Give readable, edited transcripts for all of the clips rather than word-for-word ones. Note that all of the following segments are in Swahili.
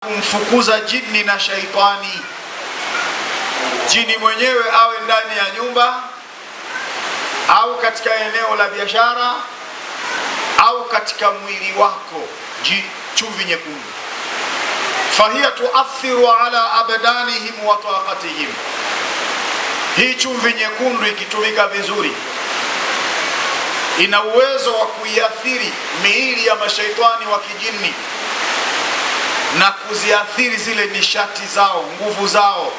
kumfukuza jini na shaitani. Jini mwenyewe awe ndani ya nyumba au katika eneo la biashara au katika mwili wako. Chumvi nyekundu fahiya tuathiru ala abdanihim wa taqatihim. Hii chumvi nyekundu ikitumika vizuri ina uwezo wa kuiathiri miili ya mashaitani wa kijini na kuziathiri zile nishati zao, nguvu zao.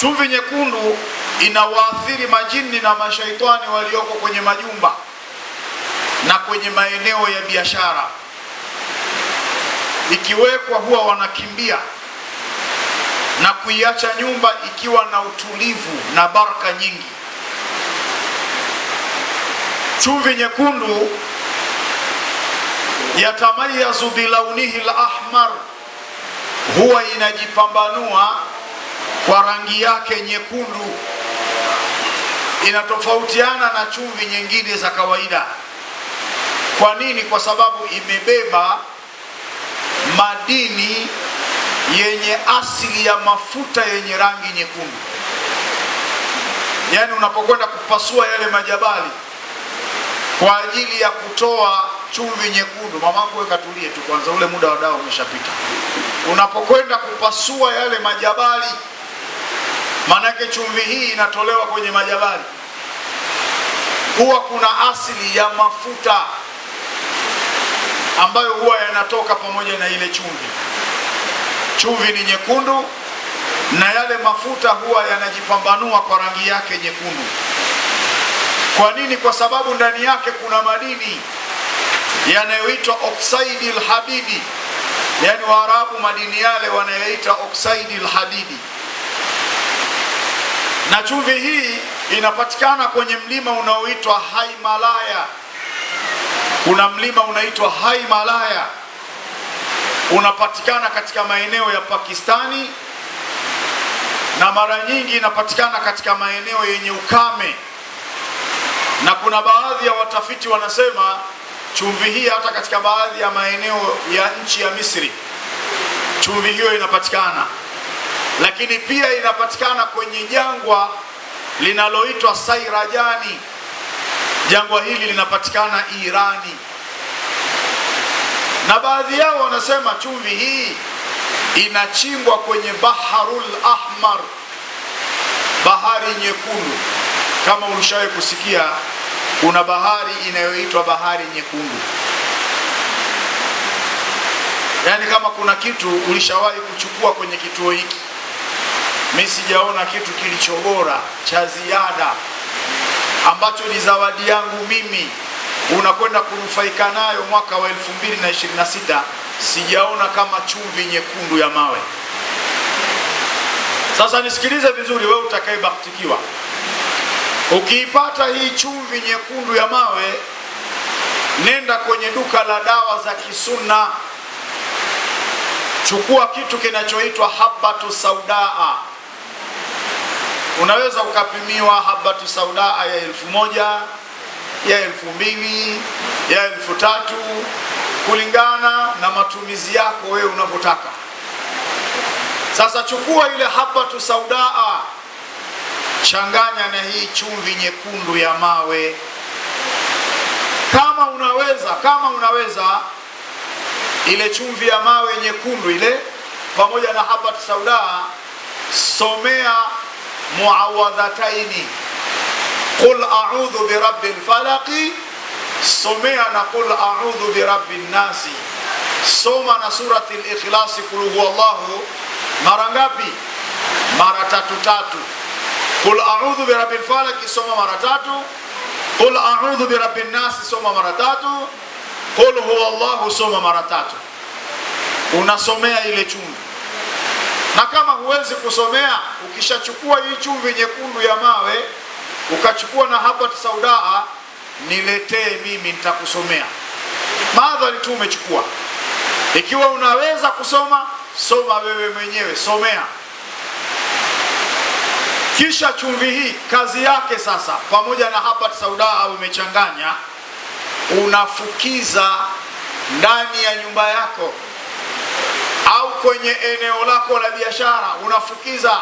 Chumvi nyekundu inawaathiri majini na mashaitani walioko kwenye majumba na kwenye maeneo ya biashara. Ikiwekwa huwa wanakimbia na kuiacha nyumba ikiwa na utulivu na baraka nyingi. Chumvi nyekundu yatamayazu bilaunihi al-ahmar, huwa inajipambanua kwa rangi yake nyekundu. Inatofautiana na chumvi nyingine za kawaida. Kwa nini? Kwa sababu imebeba madini yenye asili ya mafuta yenye rangi nyekundu. Yaani unapokwenda kupasua yale majabali kwa ajili ya kutoa chumvi nyekundu, mamangu wewe katulie tu kwanza, ule muda wa dawa umeshapita. Unapokwenda kupasua yale majabali, manake chumvi hii inatolewa kwenye majabali, huwa kuna asili ya mafuta ambayo huwa yanatoka pamoja na ile chumvi. Chumvi ni nyekundu na yale mafuta huwa yanajipambanua kwa rangi yake nyekundu. Kwa nini? Kwa sababu ndani yake kuna madini yanayoitwa oksidi al-hadidi. Yani Waarabu madini yale wanayoita oksidi al-hadidi. Na chumvi hii inapatikana kwenye mlima unaoitwa Himalaya. Kuna mlima unaitwa Himalaya, unapatikana katika maeneo ya Pakistani na mara nyingi inapatikana katika maeneo yenye ukame. Na kuna baadhi ya watafiti wanasema chumvi hii hata katika baadhi ya maeneo ya nchi ya Misri chumvi hiyo inapatikana. Lakini pia inapatikana kwenye jangwa linaloitwa Sairajani. Jangwa hili linapatikana Irani. Na baadhi yao wanasema chumvi hii inachimbwa kwenye Baharul Ahmar, bahari nyekundu. Kama ulishawahi kusikia kuna bahari inayoitwa bahari nyekundu. Yani kama kuna kitu ulishawahi kuchukua kwenye kituo hiki, mimi sijaona kitu kilicho bora cha ziada ambacho ni zawadi yangu mimi unakwenda kunufaika nayo mwaka wa 2026, sijaona kama chumvi nyekundu ya mawe. Sasa nisikilize vizuri, wewe utakayebahatikiwa, ukiipata hii chumvi nyekundu ya mawe, nenda kwenye duka la dawa za kisunna, chukua kitu kinachoitwa habatu saudaa. Unaweza ukapimiwa habatu saudaa ya 1000, ya 2000, ya 3000 kulingana na matumizi yako wewe unavyotaka. Sasa chukua ile habatu saudaa, changanya na hii chumvi nyekundu ya mawe. Kama unaweza ile chumvi ya mawe nyekundu ile pamoja na habatu saudaa, somea muawadhataini, qul a'udhu birabbil falaqi, somea na qul a'udhu birabbin nasi. Soma na surati al-ikhlas, qul huwallahu mara ngapi? Mara 3. Qul a'udhu birabbil falaqi soma mara 3, qul a'udhu birabbin nasi soma mara 3, qul huwallahu soma mara 3. Unasomea ile chumvi. Na kama huwezi kusomea, ukishachukua hii chumvi nyekundu ya mawe ukachukua na habatu saudaa, niletee mimi nitakusomea. Madhali tu umechukua. Ikiwa unaweza kusoma, soma wewe mwenyewe, somea. Kisha chumvi hii kazi yake sasa, pamoja na habatu saudaa umechanganya, unafukiza ndani ya nyumba yako au kwenye eneo lako la biashara unafukiza,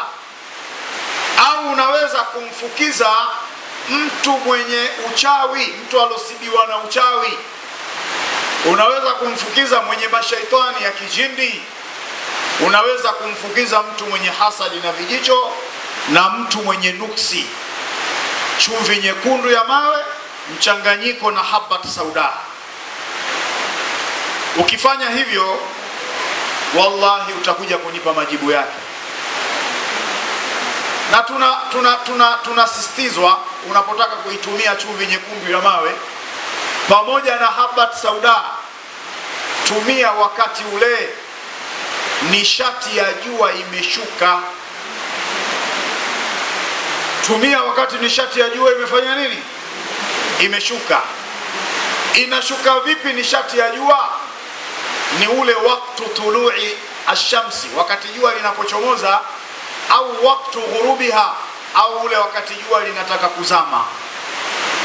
au unaweza kumfukiza mtu mwenye uchawi, mtu alosibiwa na uchawi. Unaweza kumfukiza mwenye mashaitani ya kijindi. Unaweza kumfukiza mtu mwenye hasadi na vijicho, na mtu mwenye nuksi. Chumvi nyekundu ya mawe mchanganyiko na habat sauda. Ukifanya hivyo, wallahi utakuja kunipa majibu yake. Na tunasisitizwa unapotaka kuitumia chumvi nyekundu ya mawe pamoja na habat sauda, tumia wakati ule nishati ya jua imeshuka. Tumia wakati nishati ya jua imefanya nini? Imeshuka. Inashuka vipi nishati ya jua? Ni ule waktu tului ashamsi, wakati jua linapochomoza, au waktu ghurubiha, au ule wakati jua linataka kuzama.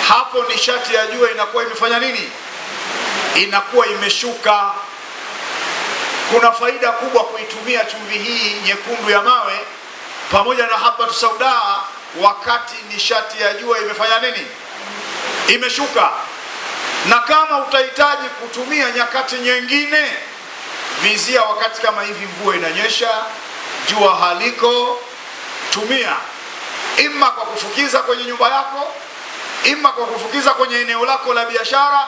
Hapo nishati ya jua inakuwa imefanya nini? Inakuwa imeshuka. Kuna faida kubwa kuitumia chumvi hii nyekundu ya mawe pamoja na habatu sauda wakati nishati ya jua imefanya nini? Imeshuka. Na kama utahitaji kutumia nyakati nyingine, vizia wakati kama hivi mvua inanyesha, jua haliko, tumia ima kwa kufukiza kwenye nyumba yako, ima kwa kufukiza kwenye eneo lako la biashara,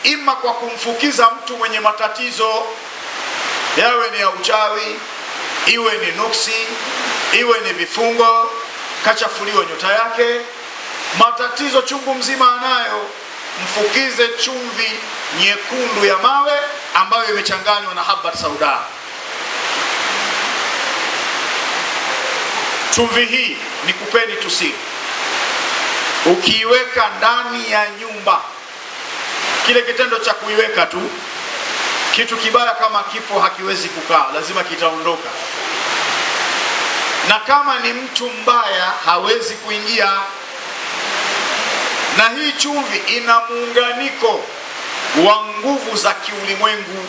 ima kwa kumfukiza mtu mwenye matatizo, yawe ni ya uchawi, iwe ni nuksi, iwe ni vifungo, kachafuliwa nyota yake, matatizo chungu mzima anayo. Mfukize chumvi nyekundu ya mawe ambayo imechanganywa na habat sauda. Chumvi hii ni kupeni tusi, ukiiweka ndani ya nyumba, kile kitendo cha kuiweka tu, kitu kibaya kama kipo hakiwezi kukaa, lazima kitaondoka. Na kama ni mtu mbaya hawezi kuingia. Na hii chumvi ina muunganiko wa nguvu za kiulimwengu,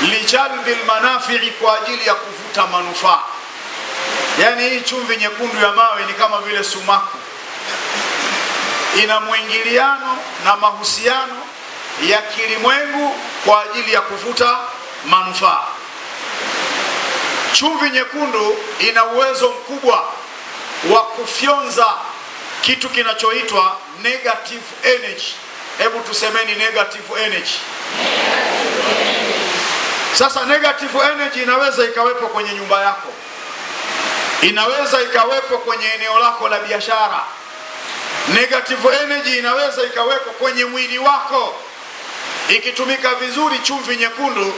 lijalbil manafii, kwa ajili ya kuvuta manufaa. Yani hii chumvi nyekundu ya mawe ni kama vile sumaku, ina mwingiliano na mahusiano ya kilimwengu kwa ajili ya kuvuta manufaa. Chumvi nyekundu ina uwezo mkubwa wa kufyonza kitu kinachoitwa negative energy. Hebu tusemeni negative energy. Sasa negative energy inaweza ikawepo kwenye nyumba yako, inaweza ikawepo kwenye eneo lako la biashara. Negative energy inaweza ikawepo kwenye mwili wako. Ikitumika vizuri, chumvi nyekundu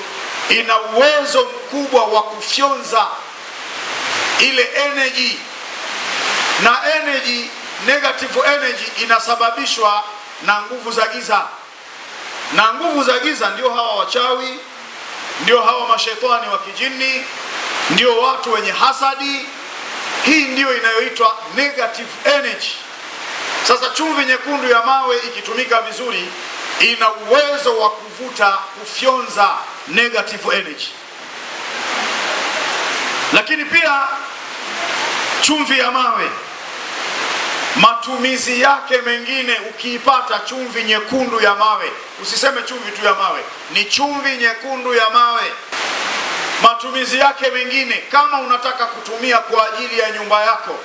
ina uwezo mkubwa wa kufyonza ile energy. Na energy, negative energy, inasababishwa na nguvu za giza. Na nguvu za giza ndio hawa wachawi, ndio hawa mashetani wa kijini, ndio watu wenye hasadi. Hii ndio inayoitwa negative energy. Sasa chumvi nyekundu ya mawe ikitumika vizuri, ina uwezo wa kuvuta, kufyonza negative energy. Lakini pia chumvi ya mawe, matumizi yake mengine, ukiipata chumvi nyekundu ya mawe, usiseme chumvi tu ya mawe, ni chumvi nyekundu ya mawe. Matumizi yake mengine, kama unataka kutumia kwa ajili ya nyumba yako,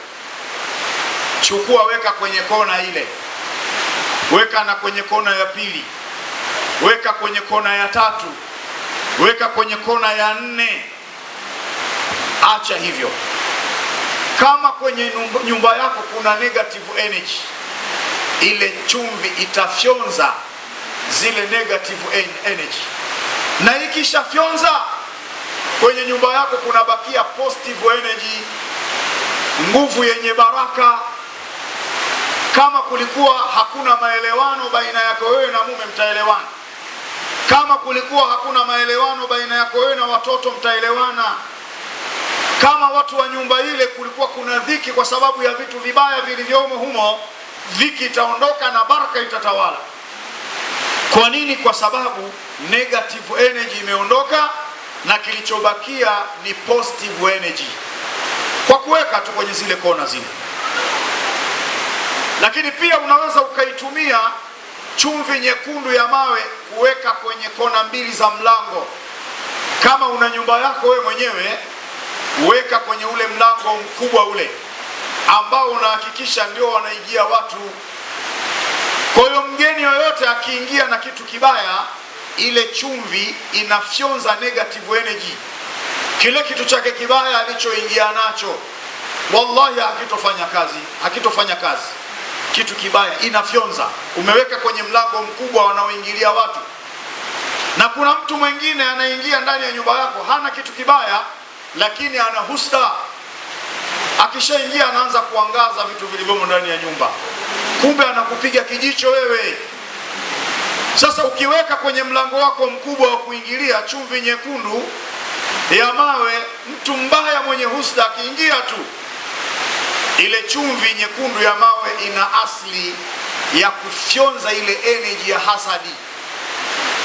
chukua, weka kwenye kona ile, weka na kwenye kona ya pili, weka kwenye kona ya tatu, weka kwenye kona ya 4. Acha hivyo. Kama kwenye nyumba yako kuna negative energy, ile chumvi itafyonza zile negative energy. Na ikishafyonza, kwenye nyumba yako kuna bakia positive energy, nguvu yenye baraka. Kama kulikuwa hakuna maelewano baina yako wewe na mume, mtaelewana. Kama kulikuwa hakuna maelewano baina yako wewe na watoto, mtaelewana. Kama watu wa nyumba ile kulikuwa kuna dhiki kwa sababu ya vitu vibaya vilivyomo humo, dhiki itaondoka na baraka itatawala. Kwa nini? Kwa sababu negative energy imeondoka na kilichobakia ni positive energy, kwa kuweka tu kwenye zile kona zile. Lakini pia unaweza ukaitumia chumvi nyekundu ya mawe kuweka kwenye kona mbili za mlango. Kama una nyumba yako wewe mwenyewe, weka kwenye ule mlango mkubwa ule ambao unahakikisha ndio wanaingia watu. Kwa hiyo mgeni yoyote akiingia na kitu kibaya, ile chumvi inafyonza negative energy. Kile kitu chake kibaya alichoingia nacho, wallahi hakitofanya kazi. Kitu kibaya inafyonza. Umeweka kwenye mlango mkubwa wanaoingilia watu, na kuna mtu mwingine anaingia ndani ya nyumba yako, hana kitu kibaya lakini ana husda. Akishaingia anaanza kuangaza vitu vilivyomo ndani ya nyumba, kumbe anakupiga kijicho wewe. Sasa ukiweka kwenye mlango wako mkubwa wa kuingilia chumvi nyekundu ya mawe, mtu mbaya mwenye husda akiingia tu, ile chumvi nyekundu ya mawe ina asili ya kufyonza ile energy ya hasadi.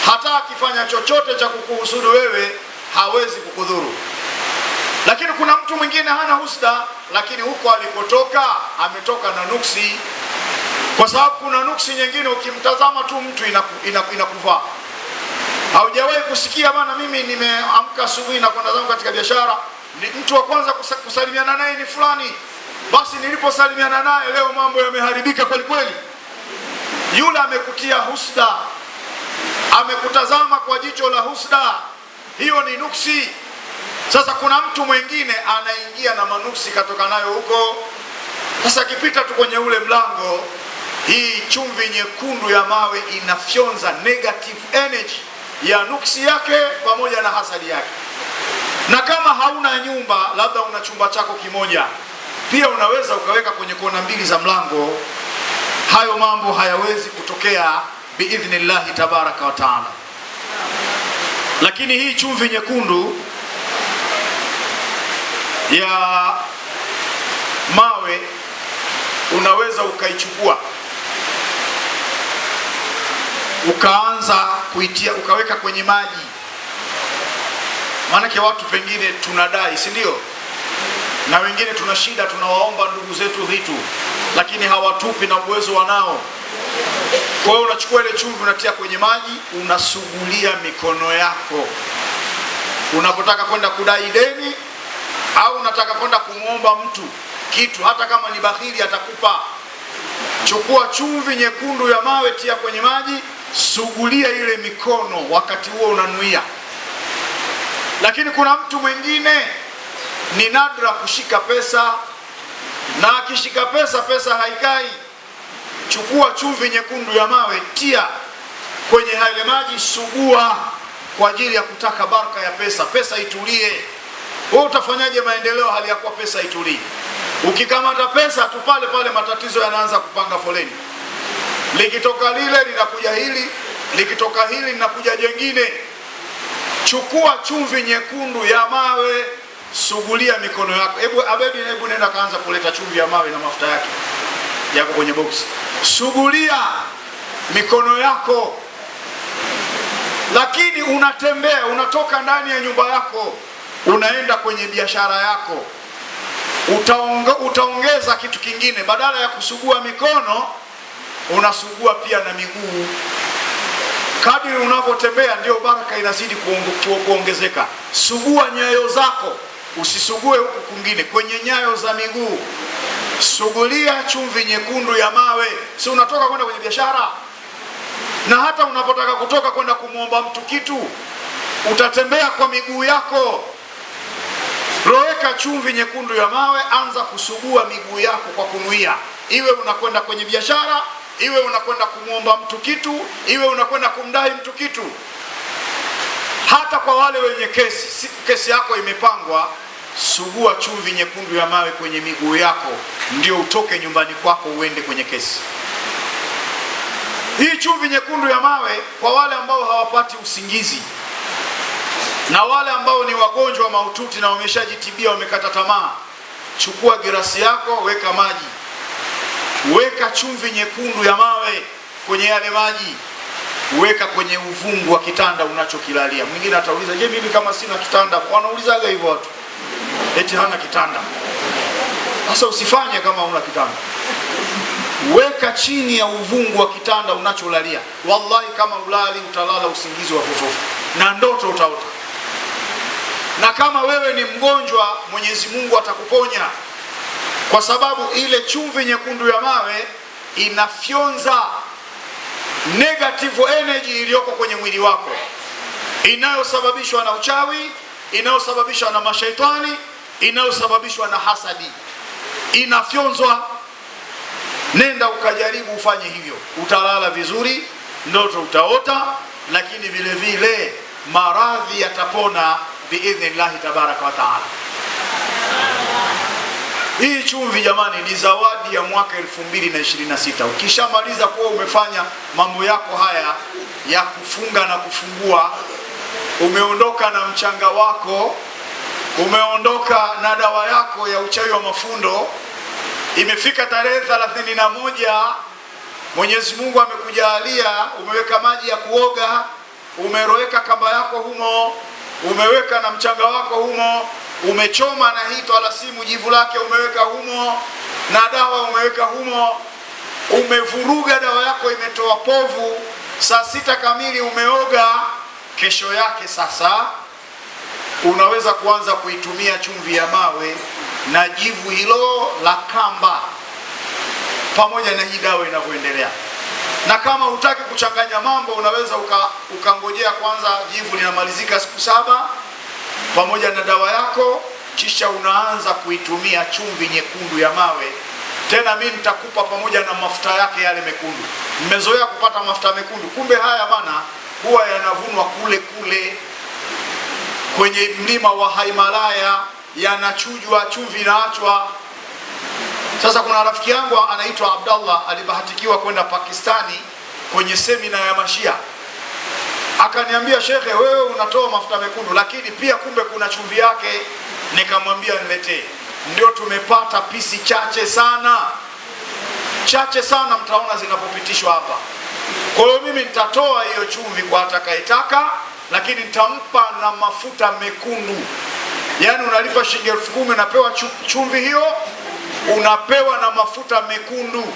Hata akifanya chochote cha kukuhusudu wewe, hawezi kukudhuru. Lakini kuna mtu mwingine hana husda, lakini huko alikotoka ametoka na nuksi. Kwa sababu kuna nuksi nyingine ukimtazama tu mtu inakuvaa. Haujawahi kusikia bana, mimi nimeamka asubuhi na kwenda zangu katika biashara, mtu wa kwanza kusalimiana naye ni fulani, basi niliposalimiana naye leo mambo yameharibika kweli kweli. Yule amekutia husda, amekutazama kwa jicho la husda, hiyo ni nuksi. Sasa kuna mtu mwingine anaingia na manuksi katoka nayo huko. Sasa akipita tu kwenye ule mlango, hii chumvi nyekundu ya mawe inafyonza negative energy ya nuksi yake pamoja na hasadi yake. Na kama hauna nyumba, labda una chumba chako kimoja, pia unaweza ukaweka kwenye kona mbili za mlango. Hayo mambo hayawezi kutokea biidhnillahi tabaraka wa taala. Lakini hii chumvi nyekundu ya mawe unaweza ukaichukua ukaanza kuitia, ukaweka kwenye maji. Maanake watu pengine tunadai, si ndio? Na wengine tuna shida, tunawaomba ndugu zetu vitu, lakini hawatupi na uwezo wanao. Kwa hiyo unachukua ile chumvi unatia kwenye maji, unasugulia mikono yako. Unapotaka kwenda kudai deni au unataka kwenda kumuomba mtu kitu, hata kama ni bakhili atakupa, chukua chumvi nyekundu ya mawe, tia kwenye maji, sugulia ile mikono, wakati huo unanuia. Lakini kuna mtu mwingine ni nadra kushika pesa, na akishika pesa haikai. Chukua chumvi nyekundu ya mawe, tia kwenye yale maji, sugua kwa ajili ya kutaka baraka ya pesa, pesa itulie. Wewe utafanyaje maendeleo hali ya kuwa pesa itulie? Ukikamata pesa tu pale pale matatizo yanaanza kupanga foleni. Likitoka lile linakuja hili, likitoka hili linakuja jengine. Chukua chumvi nyekundu ya mawe, sugulia mikono yako. Hebu nenda kaanza kuleta chumvi ya mawe na mafuta yake yako kwenye boksi. Sugulia mikono yako. Lakini unatembea, unatoka ndani ya nyumba yako, unaenda kwenye biashara yako, utaongeza kitu kingine. Badala ya kusugua mikono, unasugua pia na miguu. Kadiri unavyotembea ndio baraka inazidi kuongezeka. Sugua nyayo zako, usisugue huku kwingine, kwenye nyayo za miguu. Sugulia chumvi nyekundu ya mawe. Si unatoka kwenda kwenye biashara, na hata unapotaka kutoka kwenda kumuomba mtu kitu, utatembea kwa miguu yako. Loweka chumvi nyekundu ya mawe, anza kusugua miguu yako kwa kunuia. Iwe unakwenda kwenye biashara, iwe unakwenda kumuomba mtu kitu, iwe unakwenda kumdai mtu kitu. Hata kwa wale wenye kesi, siku kesi yako imepangwa, sugua chumvi nyekundu ya mawe kwenye miguu yako, ndio utoke nyumbani kwako uende kwenye kesi. Hii chumvi nyekundu ya mawe kwa wale ambao hawapati usingizi, na wale ambao ni wagonjwa mahututi na wameshajitibia, wamekata tamaa, chukua girasi yako, weka maji, weka chumvi nyekundu ya mawe kwenye yale maji, weka kwenye uvungu wa kitanda unachokilalia. Mwingine atauliza, je, mimi kama sina kitanda? Wanaulizaga hivyo watu, eti hana kitanda. Sasa usifanye kama una kitanda, weka chini ya uvungu wa kitanda unacholalia. Wallahi, kama ulali utalala usingizi wa fofofo na ndoto utaota. Na kama wewe ni mgonjwa, Mwenyezi Mungu atakuponya, kwa sababu ile chumvi nyekundu ya mawe inafyonza negative energy iliyoko kwenye mwili wako, inayosababishwa na uchawi, inayosababishwa na mashaitani, inayosababishwa na hasadi, inafyonzwa. Nenda ukajaribu ufanye hivyo, utalala vizuri, ndoto utaota, lakini vile vile maradhi yatapona biidhnillahi tabaraka wa taala. Hii chumvi jamani ni zawadi ya mwaka 2026. Ukishamaliza kuwa umefanya mambo yako haya ya kufunga na kufungua, umeondoka na mchanga wako, umeondoka na dawa yako ya uchawi wa mafundo, imefika tarehe 31, Mwenyezi Mungu amekujalia, umeweka maji ya kuoga, umeroweka kamba yako humo, umeweka na mchanga wako humo, umechoma na hii talasimu jivu lake umeweka humo, na dawa umeweka humo, umevuruga dawa yako imetoa povu. Saa 6 kamili umeoga. Kesho yake sasa unaweza kuanza kuitumia chumvi ya mawe na jivu hilo la kamba pamoja na hii dawa inavyoendelea. Na kama hutaki kuchanganya mambo, unaweza ukangojea kwanza jivu linamalizika siku 7 pamoja na dawa yako, kisha unaanza kuitumia chumvi nyekundu ya mawe. Tena mimi nitakupa pamoja na mafuta yake yale mekundu. Mmezoea kupata mafuta mekundu, kumbe haya bana huwa yanavunwa kule kule kwenye mlima wa Himalaya, yanachujwa, chumvi inaachwa. Sasa kuna rafiki yangu anaitwa Abdallah, alibahatikiwa kwenda Pakistani kwenye semina ya Mashia. Akaniambia, shekhe, wewe unatoa mafuta mekundu lakini pia kumbe kuna chumvi yake. Nikamwambia niletee. Ndio tumepata pisi chache sana mtaona zinapopitishwa hapa. Kwa hiyo mimi nitatoa hiyo chumvi kwa atakayetaka, lakini nitampa na mafuta mekundu. Yaani unalipa shilingi 10,000 unapewa chumvi hiyo, unapewa na mafuta mekundu.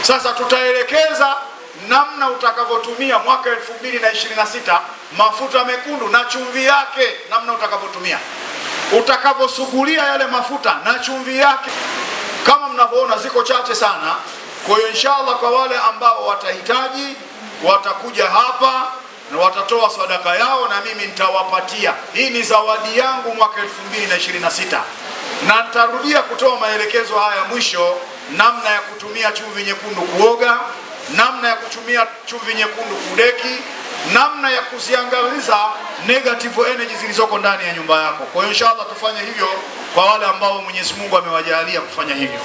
Sasa tutaelekeza namna utakavyotumia mwaka 2026 mafuta mekundu na chumvi yake, namna utakavyotumia, utakavyosugulia yale mafuta na chumvi yake. Kama mnavyoona ziko chache sana. Kwa hiyo inshallah kwa wale ambao watahitaji watakuja hapa na watatoa sadaka yao na mimi nitawapatia. Hii ni zawadi yangu mwaka 2026. Na nitarudia kutoa maelekezo haya mwisho, namna ya kutumia chumvi nyekundu kuoga, namna ya kutumia chumvi nyekundu kudeki, namna ya kuziangaliza negative energy zilizoko ndani ya nyumba yako. Kwa hiyo inshallah tufanye hivyo kwa wale ambao Mwenyezi Mungu amewajalia kufanya hivyo.